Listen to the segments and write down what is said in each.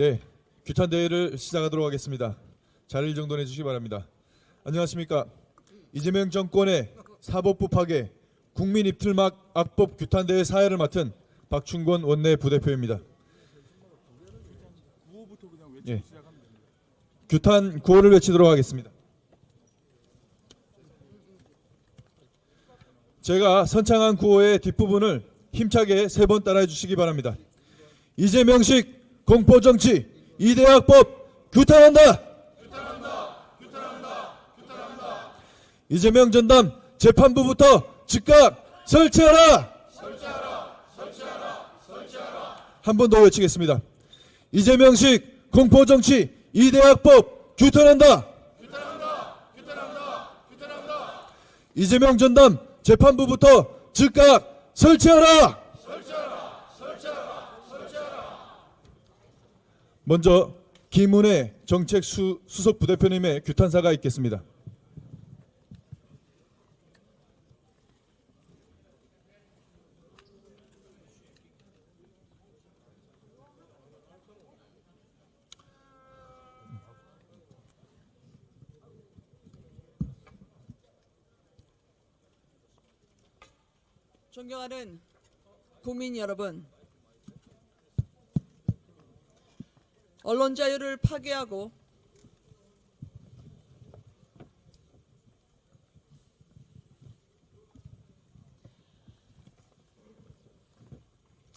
네, 규탄 대회를 시작하도록 하겠습니다. 자리를 정돈해 주시기 바랍니다. 안녕하십니까? 이재명 정권의 사법부 파괴, 국민 입틀막 악법 규탄 대회 사회를 맡은 박충권 원내 부대표입니다. 예, 규탄 구호를 외치도록 하겠습니다. 제가 선창한 구호의 뒷부분을 힘차게 3번 따라해 주시기 바랍니다. 이재명식 공포정치 이대학법 규탄한다. 규탄한다. 규탄한다. 규탄한다. 이재명 전담 재판부부터 즉각 설치하라. 설치하라. 설치하라. 설치하라. 한 번 더 외치겠습니다. 이재명식 공포정치 이대학법 규탄한다. 규탄한다. 규탄한다. 규탄한다. 이재명 전담 재판부부터 즉각 설치하라. 설치하라. 설치하라. 설치하라. 먼저 김은혜 정책수석 부대표님의 규탄사가 있겠습니다. 존경하는 국민 여러분, 언론 자유를 파괴하고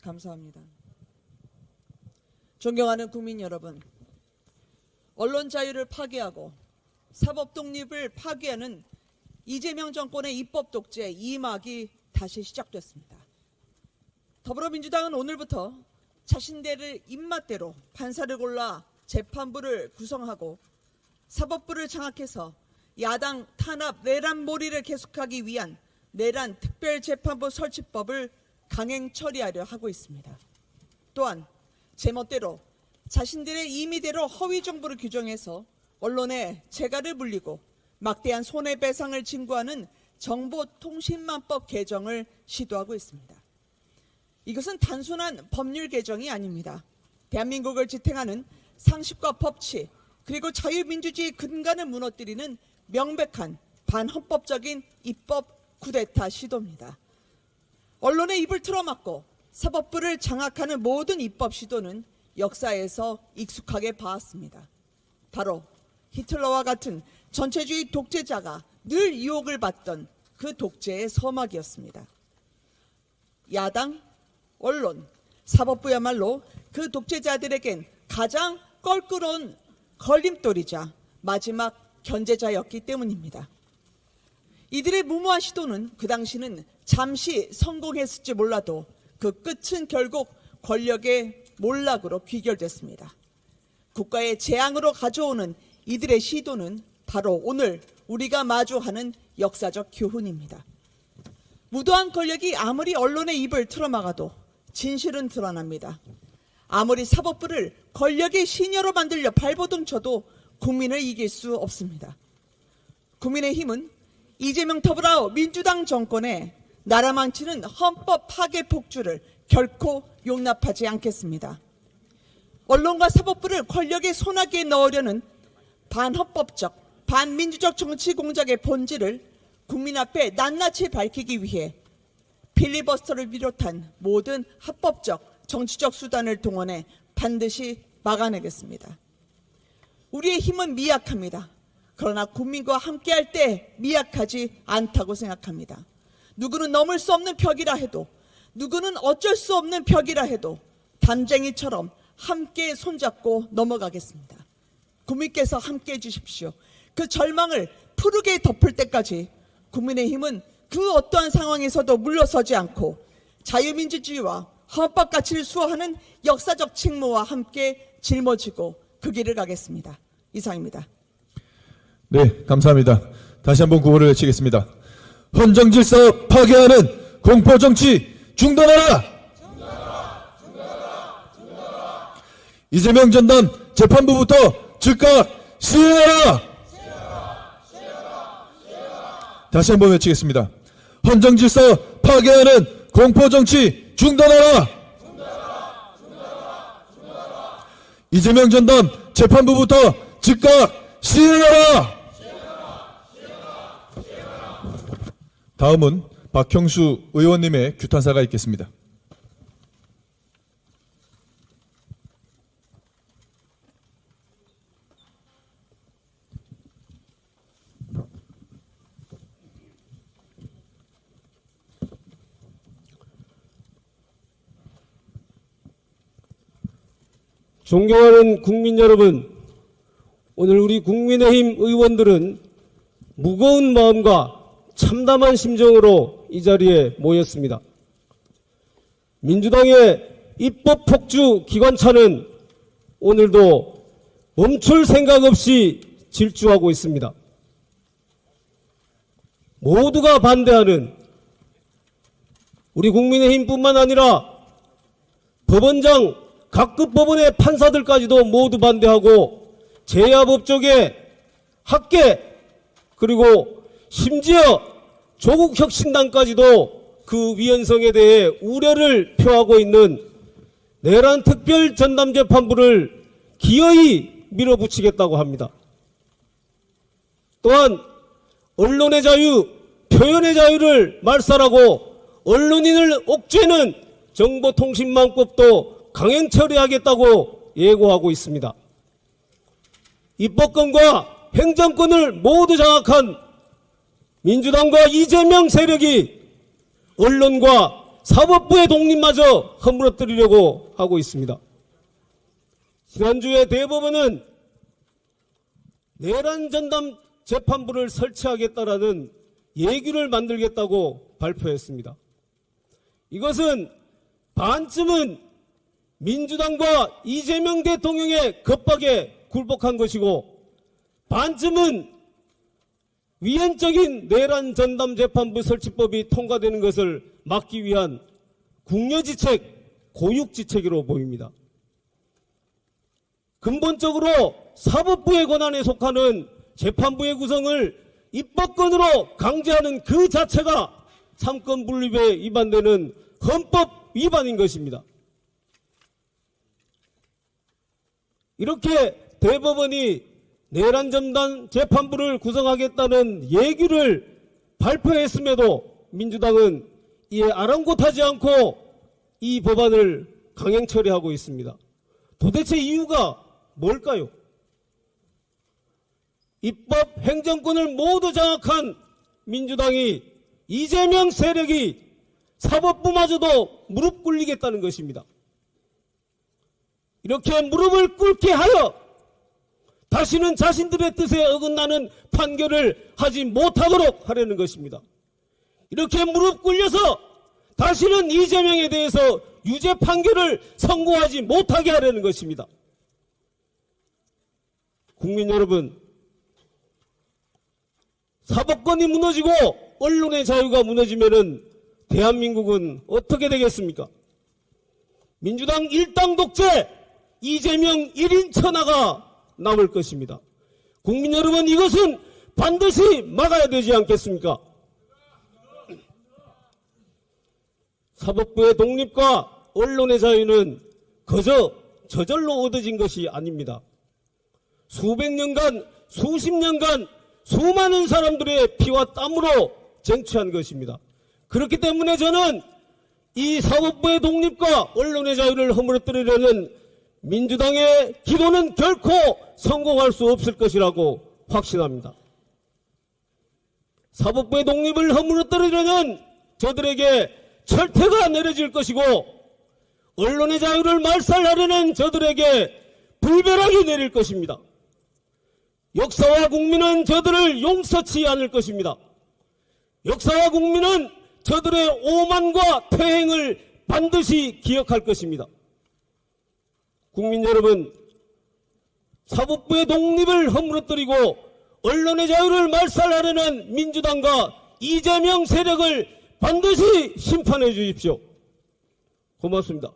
감사합니다. 존경하는 국민 여러분, 언론 자유를 파괴하고 사법 독립을 파괴하는 이재명 정권의 입법 독재 2막이 다시 시작됐습니다. 더불어민주당은 오늘부터 자신들의 입맛대로 판사를 골라 재판부를 구성하고 사법부를 장악해서 야당 탄압 내란몰이를 계속하기 위한 내란 특별재판부 설치법을 강행 처리하려 하고 있습니다. 또한 제멋대로 자신들의 임의대로 허위 정보를 규정해서 언론에 재갈을 물리고 막대한 손해배상을 징구하는 정보통신망법 개정을 시도하고 있습니다. 이것은 단순한 법률 개정이 아닙니다. 대한민국을 지탱하는 상식과 법치 그리고 자유민주주의 근간을 무너뜨리는 명백한 반헌법적인 입법 쿠데타 시도입니다. 언론의 입을 틀어막고 사법부를 장악하는 모든 입법 시도는 역사에서 익숙하게 봐왔습니다. 바로 히틀러와 같은 전체주의 독재자가 늘 유혹을 받던 그 독재의 서막이었습니다. 야당, 언론, 사법부야말로 그 독재자들에겐 가장 껄끄러운 걸림돌이자 마지막 견제자였기 때문입니다. 이들의 무모한 시도는 그 당시는 잠시 성공했을지 몰라도 그 끝은 결국 권력의 몰락으로 귀결됐습니다. 국가의 재앙으로 가져오는 이들의 시도는 바로 오늘 우리가 마주하는 역사적 교훈입니다. 무도한 권력이 아무리 언론의 입을 틀어막아도 진실은 드러납니다. 아무리 사법부를 권력의 시녀로 만들려 발버둥 쳐도 국민을 이길 수 없습니다. 국민의힘은 이재명 더불어민주당 정권의 나라 망치는 헌법 파괴 폭주를 결코 용납하지 않겠습니다. 언론과 사법부를 권력의 소나기에 넣으려는 반헌법적 반민주적 정치 공작의 본질을 국민 앞에 낱낱이 밝히기 위해 필리버스터를 비롯한 모든 합법적 정치적 수단을 동원해 반드시 막아내겠습니다. 우리의 힘은 미약합니다. 그러나 국민과 함께할 때 미약하지 않다고 생각합니다. 누구는 넘을 수 없는 벽이라 해도 누구는 어쩔 수 없는 벽이라 해도 담쟁이처럼 함께 손잡고 넘어가겠습니다. 국민께서 함께해 주십시오. 그 절망을 푸르게 덮을 때까지 국민의힘은 그 어떠한 상황에서도 물러서지 않고 자유민주주의와 헌법 가치를 수호하는 역사적 책무와 함께 짊어지고 그 길을 가겠습니다. 이상입니다. 네, 감사합니다. 다시 한번 구호를 외치겠습니다. 헌정질서 파괴하는 공포정치 중단하라! 중단하라! 중단하라! 중단하라! 이재명 전담 재판부부터 즉각 시행하라! 다시 한번 외치겠습니다. 헌정질서 파괴하는 공포정치 중단하라! 중단하라! 중단하라! 중단하라! 이재명 전담 재판부부터 즉각 시행하라! 다음은 박형수 의원님의 규탄사가 있겠습니다. 존경하는 국민 여러분, 오늘 우리 국민의힘 의원들은 무거운 마음과 참담한 심정으로 이 자리에 모였습니다. 민주당의 입법 폭주 기관차는 오늘도 멈출 생각 없이 질주하고 있습니다. 모두가 반대하는 우리 국민의힘뿐만 아니라 법원장 각급 법원의 판사들까지도 모두 반대하고 제야법조계, 학계, 그리고 심지어 조국혁신당까지도 그 위헌성에 대해 우려를 표하고 있는 내란 특별 전담재판부를 기어이 밀어붙이겠다고 합니다. 또한 언론의 자유, 표현의 자유를 말살하고 언론인을 옥죄는 정보통신망법도 강행 처리하겠다고 예고하고 있습니다. 입법권과 행정권을 모두 장악한 민주당과 이재명 세력이 언론과 사법부의 독립마저 허물어뜨리려고 하고 있습니다. 지난주에 대법원은 내란 전담 재판부를 설치하겠다라는 예규를 만들겠다고 발표했습니다. 이것은 반쯤은 민주당과 이재명 대통령의 겁박에 굴복한 것이고 반쯤은 위헌적인 내란 전담 재판부 설치법이 통과되는 것을 막기 위한 궁여지책, 고육지책으로 보입니다. 근본적으로 사법부의 권한에 속하는 재판부의 구성을 입법권으로 강제하는 그 자체가 삼권 분립에 위반되는 헌법 위반인 것입니다. 이렇게 대법원이 내란 전담 재판부를 구성하겠다는 예규를 발표했음에도 민주당은 이에 아랑곳하지 않고 이 법안을 강행 처리하고 있습니다. 도대체 이유가 뭘까요? 입법 행정권을 모두 장악한 민주당이 이재명 세력이 사법부마저도 무릎 꿇리겠다는 것입니다. 이렇게 무릎을 꿇게 하여 다시는 자신들의 뜻에 어긋나는 판결을 하지 못하도록 하려는 것입니다. 이렇게 무릎 꿇려서 다시는 이재명에 대해서 유죄 판결을 선고하지 못하게 하려는 것입니다. 국민 여러분, 사법권이 무너지고 언론의 자유가 무너지면은 대한민국은 어떻게 되겠습니까? 민주당 일당 독재, 이재명 1인 천하가 남을 것입니다. 국민 여러분, 이것은 반드시 막아야 되지 않겠습니까? 사법부의 독립과 언론의 자유는 그저 저절로 얻어진 것이 아닙니다. 수백 년간, 수십 년간 수많은 사람들의 피와 땀으로 쟁취한 것입니다. 그렇기 때문에 저는 이 사법부의 독립과 언론의 자유를 허물어뜨리려는 민주당의 기도는 결코 성공할 수 없을 것이라고 확신합니다. 사법부의 독립을 허물어뜨리려는 저들에게 철퇴가 내려질 것이고 언론의 자유를 말살하려는 저들에게 불벼락이 내릴 것입니다. 역사와 국민은 저들을 용서치 않을 것입니다. 역사와 국민은 저들의 오만과 퇴행을 반드시 기억할 것입니다. 국민 여러분, 사법부의 독립을 허물어뜨리고 언론의 자유를 말살하려는 민주당과 이재명 세력을 반드시 심판해 주십시오. 고맙습니다.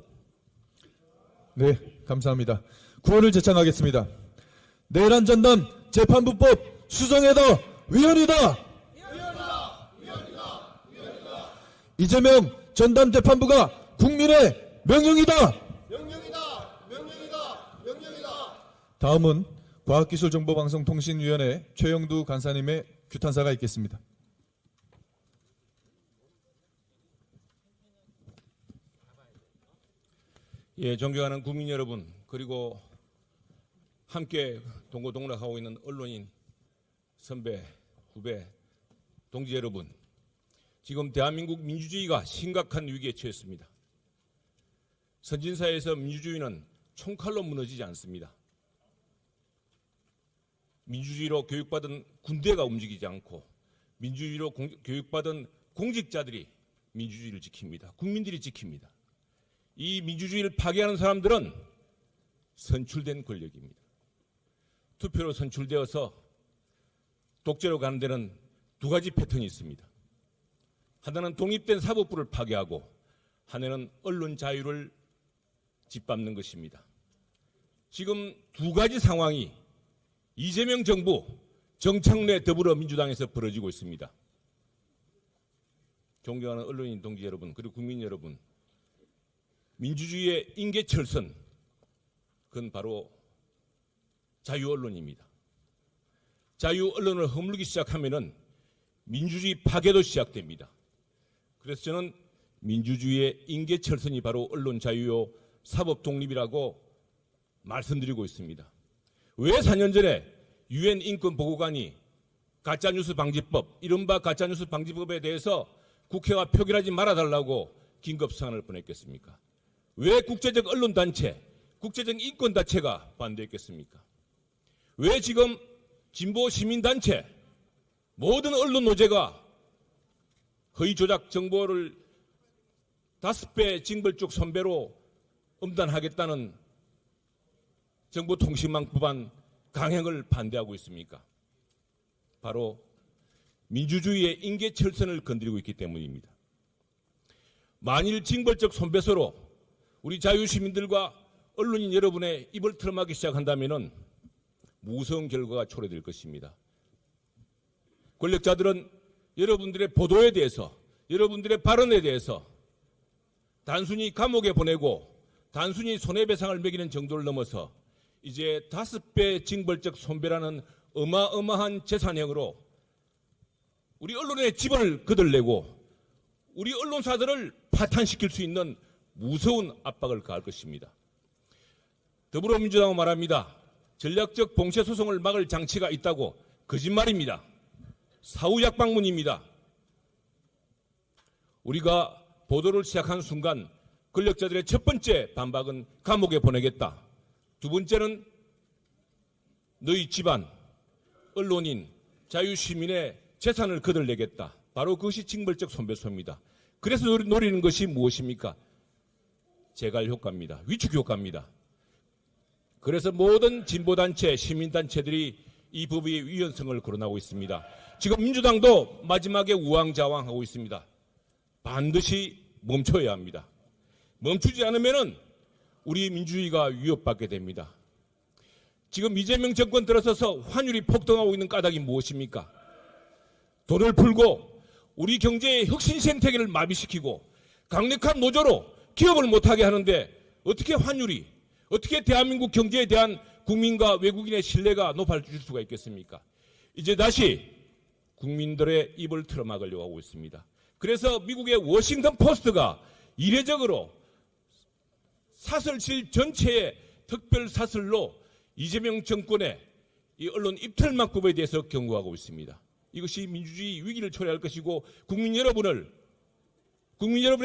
네, 감사합니다. 구원을 제창하겠습니다. 내란 전담 재판부법 수정에다 위헌이다. 이재명 전담 재판부가 국민의 명령이다. 명령이다. 다음은 과학기술정보방송통신위원회 최영두 간사님의 규탄사가 있겠습니다. 예, 존경하는 국민 여러분, 그리고 함께 동고동락하고 있는 언론인 선배, 후배, 동지 여러분, 지금 대한민국 민주주의가 심각한 위기에 처했습니다. 선진사회에서 민주주의는 총칼로 무너지지 않습니다. 민주주의로 교육받은 군대가 움직이지 않고 민주주의로 교육받은 공직자들이 민주주의를 지킵니다. 국민들이 지킵니다. 이 민주주의를 파괴하는 사람들은 선출된 권력입니다. 투표로 선출되어서 독재로 가는 데는 두 가지 패턴이 있습니다. 하나는 독립된 사법부를 파괴하고 하나는 언론 자유를 짓밟는 것입니다. 지금 두 가지 상황이 이재명 정부, 정청래 더불어민주당에서 벌어지고 있습니다. 존경하는 언론인 동지 여러분, 그리고 국민 여러분, 민주주의의 인계철선, 그건 바로 자유언론입니다. 자유언론을 허물기 시작하면은 민주주의 파괴도 시작됩니다. 그래서 저는 민주주의의 인계철선이 바로 언론 자유요 사법 독립이라고 말씀드리고 있습니다. 왜 4년 전에 UN 인권보고관이 가짜뉴스 방지법, 이른바 가짜뉴스 방지법에 대해서 국회가 표결하지 말아달라고 긴급성안을 보냈겠습니까? 왜 국제적 언론단체, 국제적 인권단체가 반대했겠습니까? 왜 지금 진보 시민단체, 모든 언론 노제가 허위 조작 정보를 5배 징벌적 손배로 엄단하겠다는 정보통신망법안 강행을 반대하고 있습니까? 바로 민주주의의 인계철선을 건드리고 있기 때문입니다. 만일 징벌적 손배소로 우리 자유시민들과 언론인 여러분의 입을 틀어막기 시작한다면 무서운 결과가 초래될 것입니다. 권력자들은 여러분들의 보도에 대해서, 여러분들의 발언에 대해서 단순히 감옥에 보내고 단순히 손해배상을 매기는 정도를 넘어서 이제 5배 징벌적 손배라는 어마어마한 재산형으로 우리 언론의 지분을 거덜내고 우리 언론사들을 파탄시킬 수 있는 무서운 압박을 가할 것입니다. 더불어민주당은 말합니다. 전략적 봉쇄 소송을 막을 장치가 있다고. 거짓말입니다. 사후약방문입니다. 우리가 보도를 시작한 순간 권력자들의 첫 번째 반박은 감옥에 보내겠다. 두 번째는 너희 집안, 언론인, 자유시민의 재산을 거덜내겠다. 바로 그것이 징벌적 손배소입니다. 그래서 노리는 것이 무엇입니까? 재갈 효과입니다. 위축 효과입니다. 그래서 모든 진보단체, 시민단체들이 이 법의 위헌성을 거론하고 있습니다. 지금 민주당도 마지막에 우왕좌왕하고 있습니다. 반드시 멈춰야 합니다. 멈추지 않으면 우리 민주주의가 위협받게 됩니다. 지금 이재명 정권 들어서서 환율이 폭등하고 있는 까닭이 무엇입니까? 돈을 풀고 우리 경제의 혁신 생태계를 마비시키고 강력한 노조로 기업을 못하게 하는데 어떻게 환율이, 어떻게 대한민국 경제에 대한 국민과 외국인의 신뢰가 높아질 수가 있겠습니까? 이제 다시 국민들의 입을 틀어막으려고 하고 있습니다. 그래서 미국의 워싱턴 포스트가 이례적으로 사설실 전체의 특별 사설로 이재명 정권의 이 언론 입틀막법에 대해서 경고하고 있습니다. 이것이 민주주의 위기를 초래할 것이고 국민 여러분의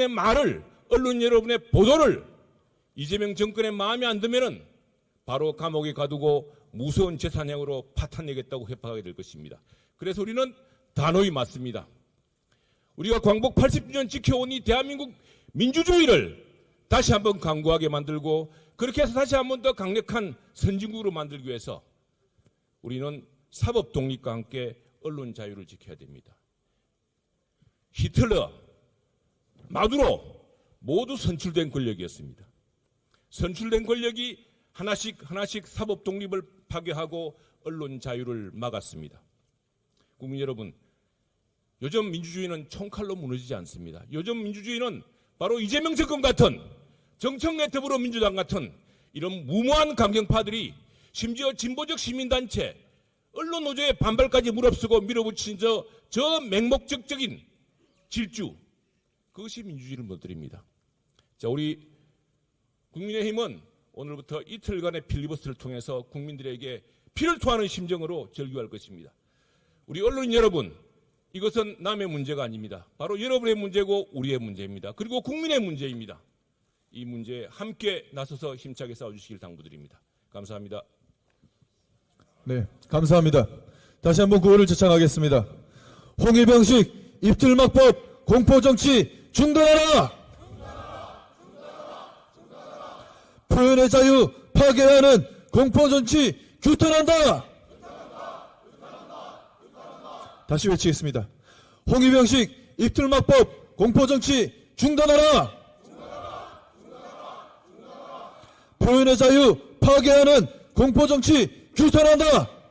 말을, 언론 여러분의 보도를 이재명 정권의 마음에 안 들면은 바로 감옥에 가두고 무서운 재산형으로 파탄내겠다고 협박하게 될 것입니다. 그래서 우리는 단호히 맞습니다. 우리가 광복 80주년 지켜온 이 대한민국 민주주의를 다시 한번 강고하게 만들고 그렇게 해서 다시 한번 더 강력한 선진국으로 만들기 위해서 우리는 사법 독립과 함께 언론 자유를 지켜야 됩니다. 히틀러, 마두로 모두 선출된 권력이었습니다. 선출된 권력이 하나씩 사법 독립을 파괴하고 언론 자유를 막았습니다. 국민 여러분, 요즘 민주주의는 총칼로 무너지지 않습니다. 요즘 민주주의는 바로 이재명 정권 같은 정청래 더불어민주당 같은 이런 무모한 강경파들이 심지어 진보적 시민단체, 언론 노조의 반발까지 무릅쓰고 밀어붙인 저 맹목적적인 질주, 그것이 민주주의를 무너뜨립니다. 자, 우리 국민의힘은 오늘부터 이틀간의 필리버스터를 통해서 국민들에게 피를 토하는 심정으로 절규할 것입니다. 우리 언론인 여러분, 이것은 남의 문제가 아닙니다. 바로 여러분의 문제고 우리의 문제입니다. 그리고 국민의 문제입니다. 이 문제에 함께 나서서 힘차게 싸워주시길 당부드립니다. 감사합니다. 네, 감사합니다. 다시 한번 구호를 제창하겠습니다. 홍위병식 입틀막법 공포정치 중단하라! 표현의 자유 파괴하는 공포정치 규탄한다! 다시 외치겠습니다. 홍위병식 입틀막법 공포정치 중단하라! 표현의 자유 파괴하는 공포정치 규탄한다!